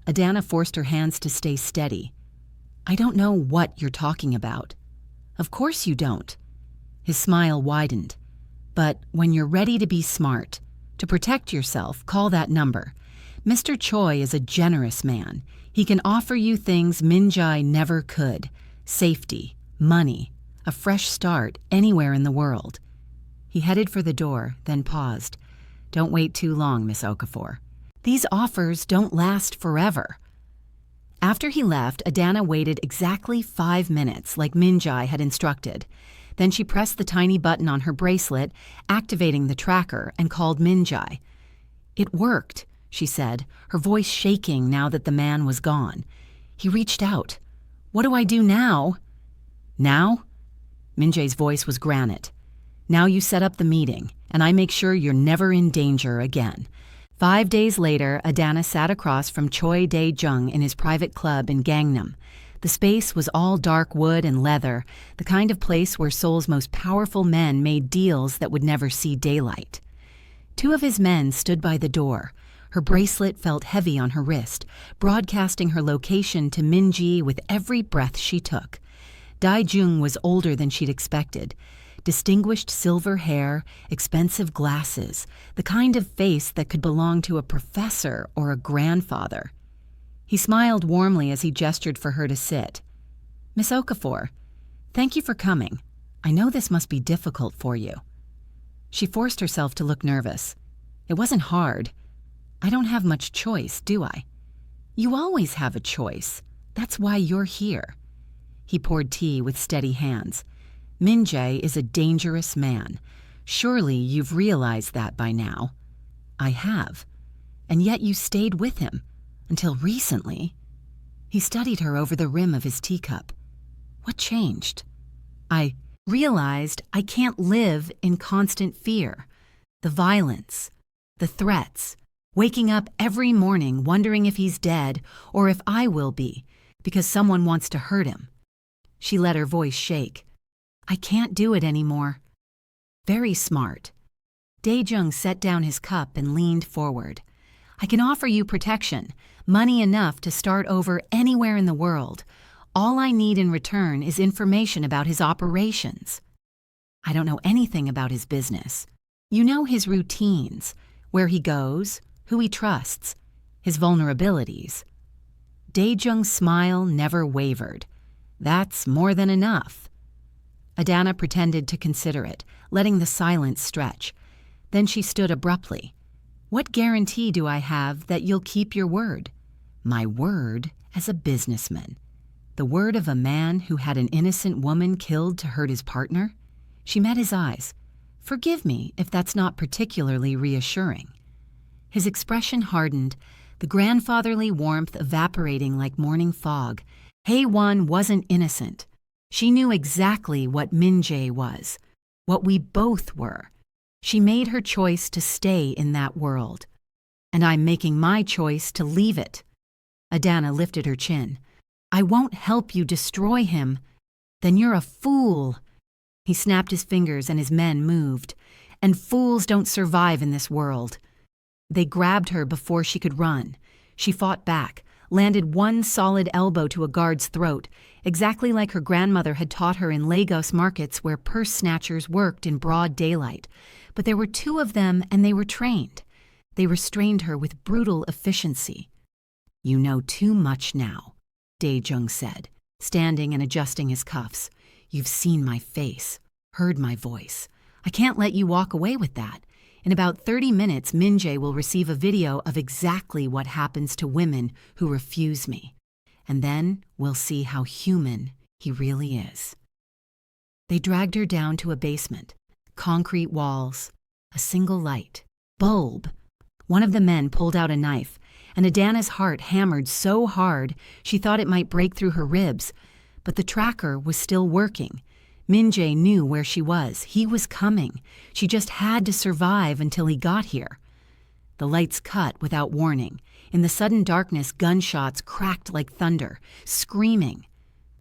Adana forced her hands to stay steady. "I don't know what you're talking about." "Of course you don't." His smile widened. "But when you're ready to be smart, to protect yourself, call that number. Mr. Choi is a generous man. He can offer you things Minjai never could. Safety, money, a fresh start anywhere in the world." He headed for the door, then paused. "Don't wait too long, Miss Okafor. These offers don't last forever." After he left, Adana waited exactly 5 minutes, like Minjai had instructed. Then she pressed the tiny button on her bracelet, activating the tracker, and called Minjai. "It worked," she said, her voice shaking now that the man was gone. "He reached out. What do I do now?" "Now?" Minjai's voice was granite. "Now you set up the meeting, and I make sure you're never in danger again." 5 days later, Adana sat across from Choi Dae-jung in his private club in Gangnam. The space was all dark wood and leather, the kind of place where Seoul's most powerful men made deals that would never see daylight. 2 of his men stood by the door. Her bracelet felt heavy on her wrist, broadcasting her location to Minji with every breath she took. Dae-jung was older than she'd expected. Distinguished silver hair, expensive glasses, the kind of face that could belong to a professor or a grandfather. He smiled warmly as he gestured for her to sit. "Miss Okafor, thank you for coming. I know this must be difficult for you." She forced herself to look nervous. "It wasn't hard. I don't have much choice, do I?" "You always have a choice. That's why you're here." He poured tea with steady hands. "Minjai is a dangerous man. Surely you've realized that by now." "I have. And yet you stayed with him. Until recently." He studied her over the rim of his teacup. "What changed?" "I realized I can't live in constant fear. The violence, the threats, waking up every morning wondering if he's dead or if I will be, because someone wants to hurt him." She let her voice shake. "I can't do it anymore." "Very smart." Dae-jung set down his cup and leaned forward. "I can offer you protection, money enough to start over anywhere in the world. All I need in return is information about his operations." "I don't know anything about his business." "You know his routines, where he goes, who he trusts, his vulnerabilities." Dae-jung's smile never wavered. "That's more than enough." Adana pretended to consider it, letting the silence stretch. Then she stood abruptly. "What guarantee do I have that you'll keep your word?" "My word as a businessman." "The word of a man who had an innocent woman killed to hurt his partner?" She met his eyes. "Forgive me if that's not particularly reassuring." His expression hardened, the grandfatherly warmth evaporating like morning fog. Hae-won wasn't innocent. She knew exactly what Min-jae was, what we both were. She made her choice to stay in that world. And I'm making my choice to leave it. Adana lifted her chin. "I won't help you destroy him." "Then you're a fool." He snapped his fingers and his men moved. "And fools don't survive in this world." They grabbed her before she could run. She fought back, landed one solid elbow to a guard's throat, exactly like her grandmother had taught her in Lagos markets where purse snatchers worked in broad daylight. But there were 2 of them and they were trained. They restrained her with brutal efficiency. You know too much now, Dae-jung said, standing and adjusting his cuffs. You've seen my face, heard my voice. I can't let you walk away with that. In about 30 minutes, Min-jae will receive a video of exactly what happens to women who refuse me. And then we'll see how human he really is. They dragged her down to a basement. Concrete walls, a single light, bulb. One of the men pulled out a knife, and Adana's heart hammered so hard she thought it might break through her ribs. But the tracker was still working. Min-jae knew where she was. He was coming. She just had to survive until he got here. The lights cut without warning. In the sudden darkness, gunshots cracked like thunder, screaming.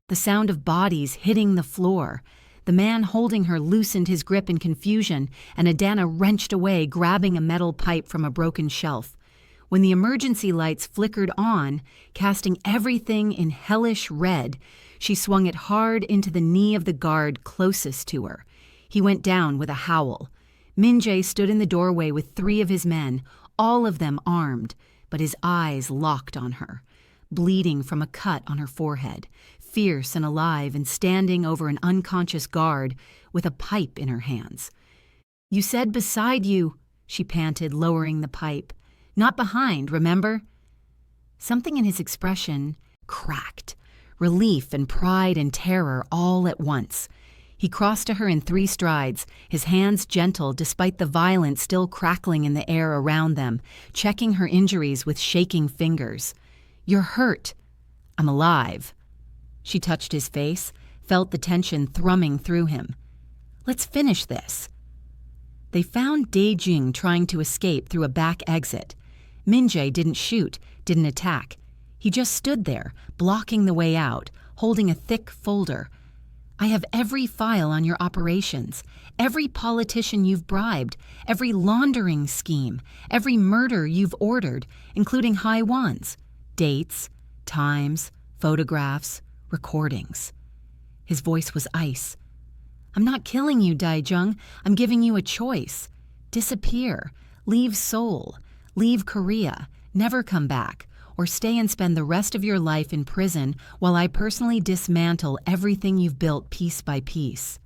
The sound of bodies hitting the floor. The man holding her loosened his grip in confusion, and Adana wrenched away, grabbing a metal pipe from a broken shelf. When the emergency lights flickered on, casting everything in hellish red, she swung it hard into the knee of the guard closest to her. He went down with a howl. Min-jae stood in the doorway with 3 of his men, all of them armed, but his eyes locked on her, bleeding from a cut on her forehead, fierce and alive and standing over an unconscious guard with a pipe in her hands. You said beside you, she panted, lowering the pipe. Not behind, remember? Something in his expression cracked. Relief and pride and terror all at once. He crossed to her in 3 strides, his hands gentle despite the violence still crackling in the air around them, checking her injuries with shaking fingers. You're hurt. I'm alive. She touched his face, felt the tension thrumming through him. Let's finish this. They found Dae-jung trying to escape through a back exit. Min-jae didn't shoot, didn't attack. He just stood there, blocking the way out, holding a thick folder. I have every file on your operations, every politician you've bribed, every laundering scheme, every murder you've ordered, including Haiwan's, dates, times, photographs, recordings. His voice was ice. I'm not killing you, Dae-jung. I'm giving you a choice. Disappear. Leave Seoul. Leave Korea. Never come back. Or stay and spend the rest of your life in prison while I personally dismantle everything you've built piece by piece.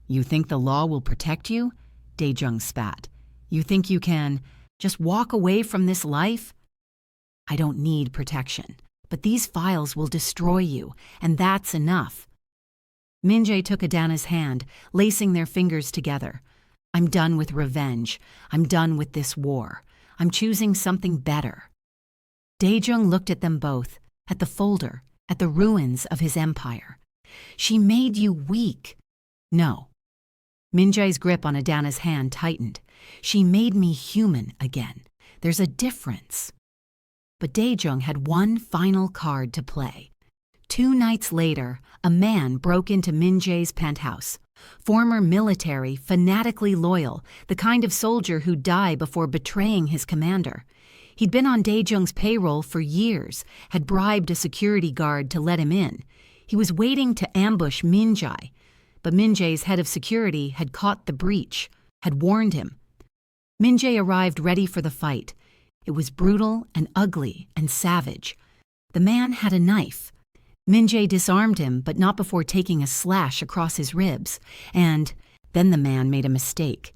You think the law will protect you? Dae-jung spat. You think you can just walk away from this life? I don't need protection, but these files will destroy you, and that's enough. Min-jae took Adana's hand, lacing their fingers together. I'm done with revenge. I'm done with this war. I'm choosing something better. Dae-jung looked at them both, at the folder, at the ruins of his empire. She made you weak. No. Min-jae's grip on Adana's hand tightened. She made me human again. There's a difference. But Dae-jung had one final card to play. 2 nights later, a man broke into Min-jae's penthouse. Former military, fanatically loyal, the kind of soldier who'd die before betraying his commander. He'd been on Dae-jung's payroll for years, had bribed a security guard to let him in. He was waiting to ambush Min-jae, but Min-jae's head of security had caught the breach, had warned him. Min-jae arrived ready for the fight. It was brutal and ugly and savage. The man had a knife. Min-jae disarmed him, but not before taking a slash across his ribs. And then the man made a mistake.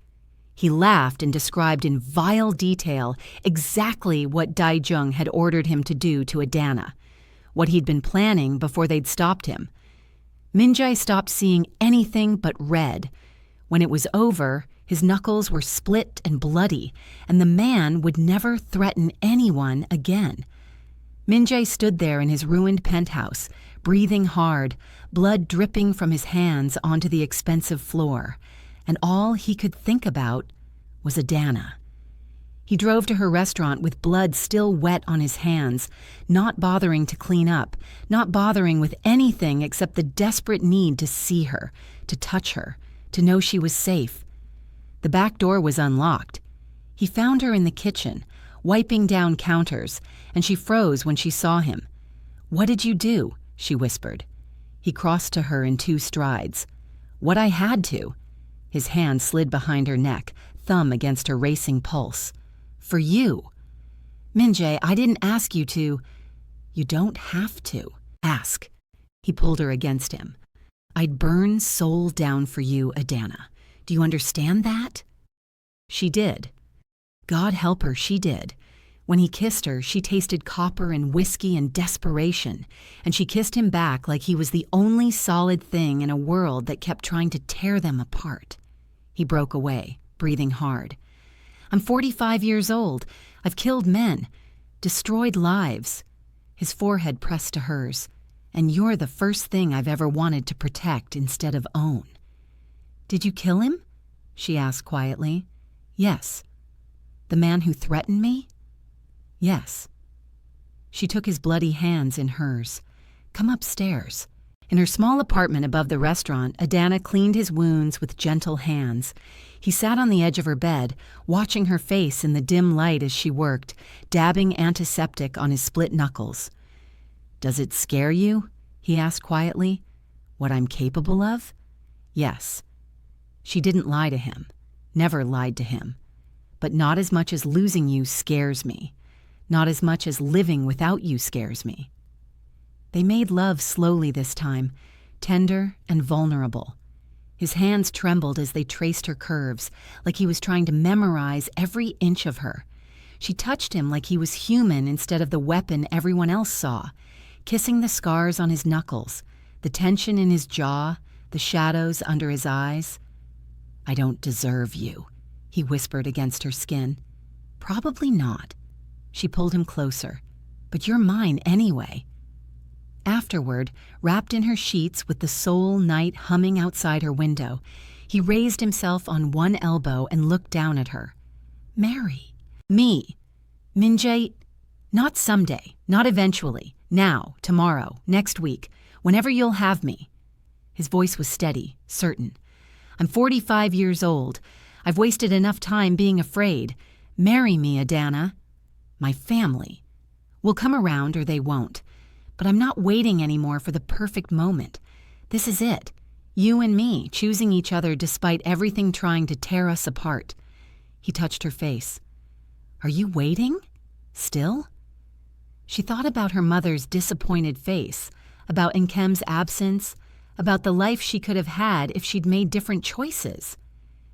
He laughed and described in vile detail exactly what Dae-jung had ordered him to do to Adana, what he'd been planning before they'd stopped him. Min-jae stopped seeing anything but red. When it was over, his knuckles were split and bloody, and the man would never threaten anyone again. Min-jae stood there in his ruined penthouse, breathing hard, blood dripping from his hands onto the expensive floor, and all he could think about was Adana. He drove to her restaurant with blood still wet on his hands, not bothering to clean up, not bothering with anything except the desperate need to see her, to touch her, to know she was safe. The back door was unlocked. He found her in the kitchen, wiping down counters, and she froze when she saw him. What did you do? She whispered. He crossed to her in 2 strides. What I had to. His hand slid behind her neck, thumb against her racing pulse. For you. Min-jae, I didn't ask you to. You don't have to. Ask. He pulled her against him. I'd burn soul down for you, Adana. Do you understand that? She did. God help her, she did. When he kissed her, she tasted copper and whiskey and desperation, and she kissed him back like he was the only solid thing in a world that kept trying to tear them apart. He broke away, breathing hard. I'm 45 years old. I've killed men, destroyed lives. His forehead pressed to hers. And you're the first thing I've ever wanted to protect instead of own. Did you kill him? She asked quietly. Yes. The man who threatened me? Yes. She took his bloody hands in hers. Come upstairs. In her small apartment above the restaurant, Adana cleaned his wounds with gentle hands. He sat on the edge of her bed, watching her face in the dim light as she worked, dabbing antiseptic on his split knuckles. Does it scare you? He asked quietly. What I'm capable of? Yes. She didn't lie to him. Never lied to him. But not as much as losing you scares me. Not as much as living without you scares me. They made love slowly this time, tender and vulnerable. His hands trembled as they traced her curves, like he was trying to memorize every inch of her. She touched him like he was human instead of the weapon everyone else saw, kissing the scars on his knuckles, the tension in his jaw, the shadows under his eyes. I don't deserve you, he whispered against her skin. Probably not. She pulled him closer. But you're mine anyway. Afterward, wrapped in her sheets with the soul night humming outside her window, he raised himself on one elbow and looked down at her. Mary. Me. Minjay. Not someday, not eventually. Now, tomorrow, next week, whenever you'll have me. His voice was steady, certain. I'm 45 years old. I've wasted enough time being afraid. Marry me, Adana. My family. Will come around or they won't. But I'm not waiting anymore for the perfect moment. This is it. You and me, choosing each other despite everything trying to tear us apart. He touched her face. Are you waiting? Still? She thought about her mother's disappointed face, about Nkem's absence, about the life she could have had if she'd made different choices.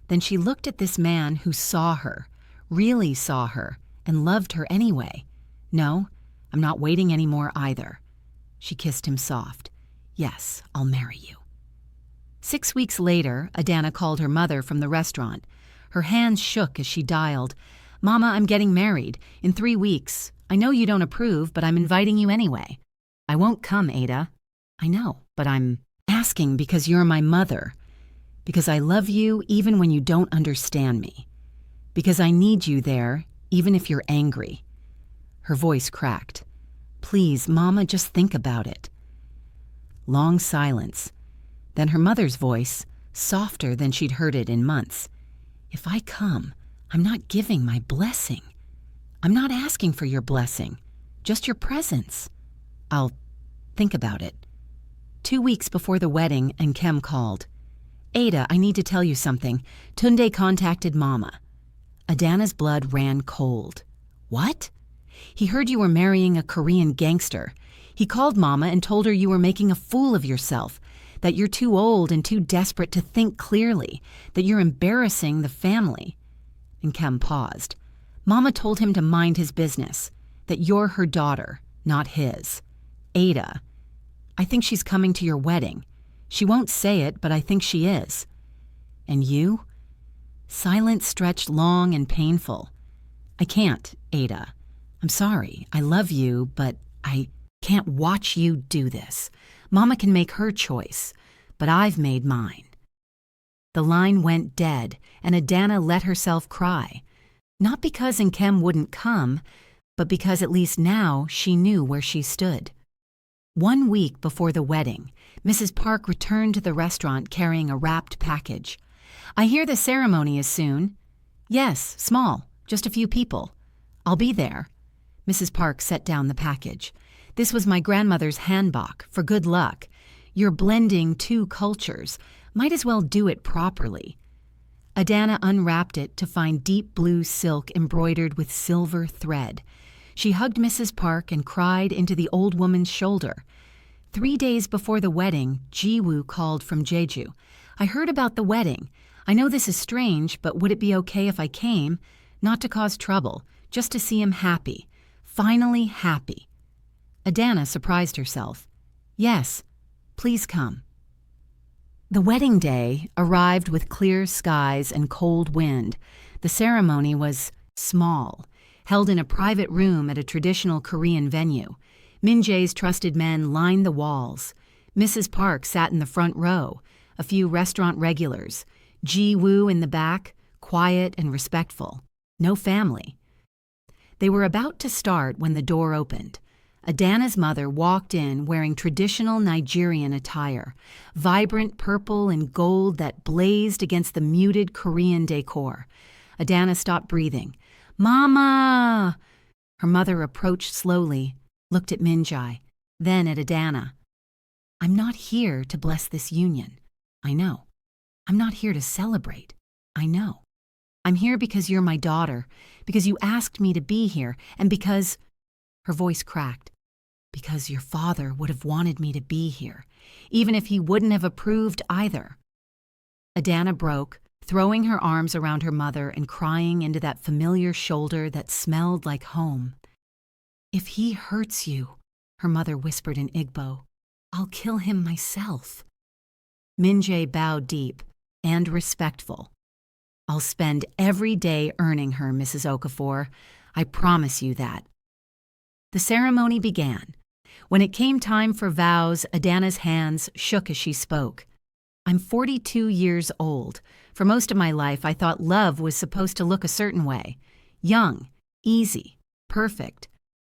Then she looked at this man who saw her, really saw her, and loved her anyway. No, I'm not waiting anymore either. She kissed him soft. Yes, I'll marry you. 6 weeks later, Adana called her mother from the restaurant. Her hands shook as she dialed. Mama, I'm getting married. In 3 weeks. I know you don't approve, but I'm inviting you anyway. I won't come, Ada. I know, but I'm asking because you're my mother. Because I love you even when you don't understand me. Because I need you there, even if you're angry. Her voice cracked. Please, Mama, just think about it. Long silence. Then her mother's voice, softer than she'd heard it in months. If I come, I'm not giving my blessing. I'm not asking for your blessing, just your presence. I'll think about it. 2 weeks before the wedding, Nkem called. Ada, I need to tell you something. Tunde contacted Mama. Adana's blood ran cold. What? He heard you were marrying a Korean gangster. He called Mama and told her you were making a fool of yourself, that you're too old and too desperate to think clearly, that you're embarrassing the family. Nkem paused. Mama told him to mind his business, that you're her daughter, not his. Ada, I think she's coming to your wedding. She won't say it, but I think she is. And you? Silence stretched long and painful. I can't, Ada. I'm sorry. I love you, but I can't watch you do this. Mama can make her choice, but I've made mine. The line went dead, and Adana let herself cry. Not because Nkem wouldn't come, but because at least now she knew where she stood. 1 week before the wedding, Mrs. Park returned to the restaurant carrying a wrapped package. I hear the ceremony is soon. Yes, small, just a few people. I'll be there. Mrs. Park set down the package. This was my grandmother's handbok, for good luck. You're blending 2 cultures. Might as well do it properly. Adana unwrapped it to find deep blue silk embroidered with silver thread. She hugged Mrs. Park and cried into the old woman's shoulder. 3 days before the wedding, Jiwoo called from Jeju. "I heard about the wedding. I know this is strange, but would it be okay if I came? Not to cause trouble, just to see him happy. Finally happy." Adana surprised herself. "Yes, please come." The wedding day arrived with clear skies and cold wind. The ceremony was small, held in a private room at a traditional Korean venue. Min-jae's trusted men lined the walls. Mrs. Park sat in the front row, a few restaurant regulars. Ji-woo in the back, quiet and respectful. No family. They were about to start when the door opened. Adana's mother walked in wearing traditional Nigerian attire, vibrant purple and gold that blazed against the muted Korean decor. Adana stopped breathing. "Mama!" Her mother approached slowly, looked at Min-jae, then at Adana. "I'm not here to bless this union. I know. I'm not here to celebrate. I know. I'm here because you're my daughter, because you asked me to be here, and because—" her voice cracked. "Because your father would have wanted me to be here, even if he wouldn't have approved either." Adana broke, throwing her arms around her mother and crying into that familiar shoulder that smelled like home. "If he hurts you," her mother whispered in Igbo, "I'll kill him myself." Min-jae bowed deep and respectful. "I'll spend every day earning her, Mrs. Okafor. I promise you that." The ceremony began. When it came time for vows, Adana's hands shook as she spoke. "I'm 42 years old. For most of my life, I thought love was supposed to look a certain way. Young, easy, perfect.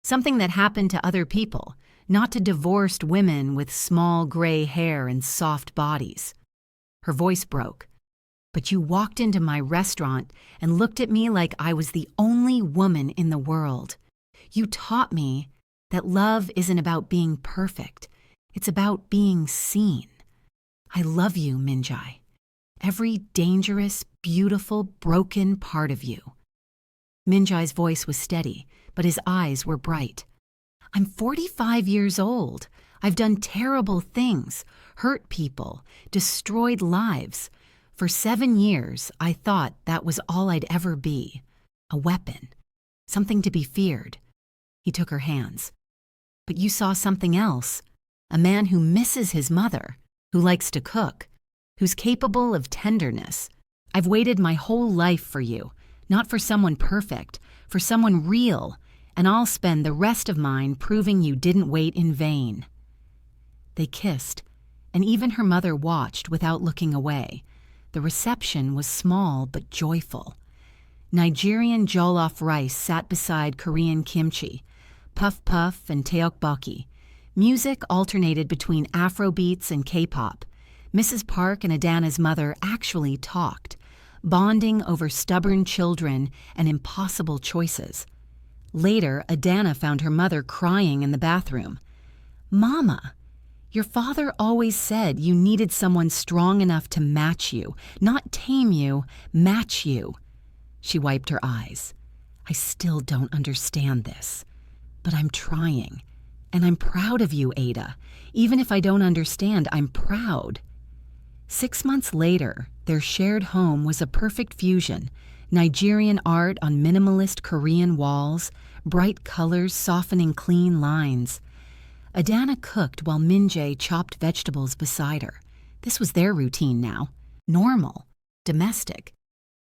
Something that happened to other people, not to divorced women with small gray hair and soft bodies." Her voice broke. "But you walked into my restaurant and looked at me like I was the only woman in the world. You taught me that love isn't about being perfect. It's about being seen. I love you, Min-jae. Every dangerous, beautiful, broken part of you." Min-jae's voice was steady, but his eyes were bright. "I'm 45 years old. I've done terrible things, hurt people, destroyed lives. For 7 years, I thought that was all I'd ever be. A weapon. Something to be feared." He took her hands. "But you saw something else. A man who misses his mother, who likes to cook, who's capable of tenderness. I've waited my whole life for you, not for someone perfect, for someone real, and I'll spend the rest of mine proving you didn't wait in vain." They kissed, and even her mother watched without looking away. The reception was small but joyful. Nigerian jollof rice sat beside Korean kimchi, puff puff and tteokbokki. Music alternated between Afro beats and K-pop. Mrs. Park and Adana's mother actually talked, bonding over stubborn children and impossible choices. Later, Adana found her mother crying in the bathroom. "Mama, your father always said you needed someone strong enough to match you, not tame you, match you." She wiped her eyes. "I still don't understand this, but I'm trying. And I'm proud of you, Ada. Even if I don't understand, I'm proud." 6 months later, their shared home was a perfect fusion. Nigerian art on minimalist Korean walls, bright colors softening clean lines. Adana cooked while Min-jae chopped vegetables beside her. This was their routine now. Normal, domestic,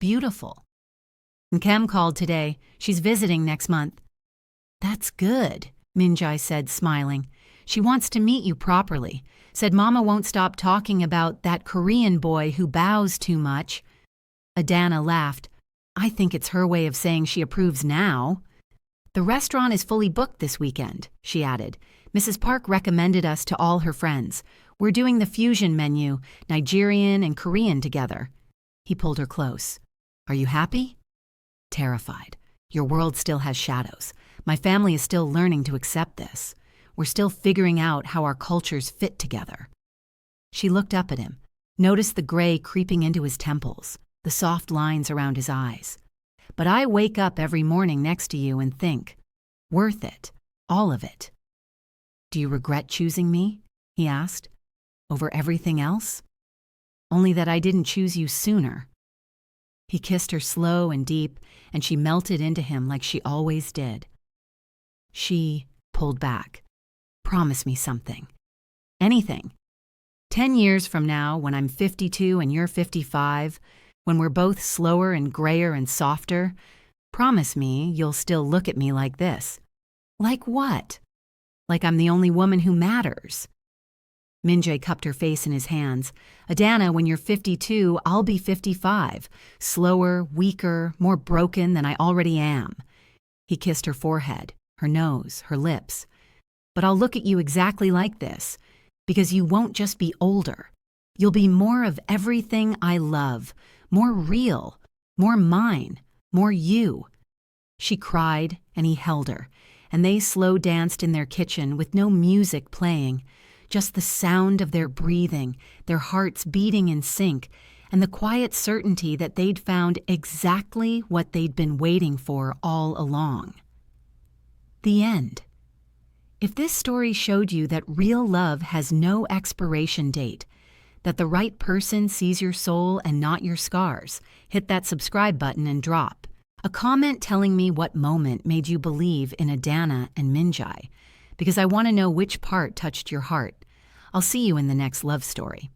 beautiful. And Kem called today. She's visiting next month. "That's good," Min-jae said, smiling. "She wants to meet you properly. Said Mama won't stop talking about that Korean boy who bows too much." Adana laughed. "I think it's her way of saying she approves now." "The restaurant is fully booked this weekend," she added. "Mrs. Park recommended us to all her friends. We're doing the fusion menu, Nigerian and Korean together." He pulled her close. "Are you happy?" "Terrified. Your world still has shadows. My family is still learning to accept this. We're still figuring out how our cultures fit together." She looked up at him, noticed the gray creeping into his temples, the soft lines around his eyes. "But I wake up every morning next to you and think, Worth it. All of it. Do you regret choosing me? He asked. Over everything else? Only that I didn't choose you sooner. He kissed her slow and deep, and she melted into him like she always did. She pulled back. Promise me something. Anything. 10 years from now, when I'm 52 and you're 55, when we're both slower and grayer and softer, promise me you'll still look at me like this. Like what? Like I'm the only woman who matters. Minjae cupped her face in his hands. Adana, when you're 52, I'll be 55. Slower, weaker, more broken than I already am. He kissed her forehead, her nose, her lips. But I'll look at you exactly like this, because you won't just be older. You'll be more of everything I love, more real, more mine, more you. She cried, and he held her, and they slow danced in their kitchen with no music playing, just the sound of their breathing, their hearts beating in sync, and the quiet certainty that they'd found exactly what they'd been waiting for all along. The end. If this story showed you that real love has no expiration date, that the right person sees your soul and not your scars, hit that subscribe button and drop a comment telling me what moment made you believe in Adana and Minjae, because I want to know which part touched your heart. I'll see you in the next love story.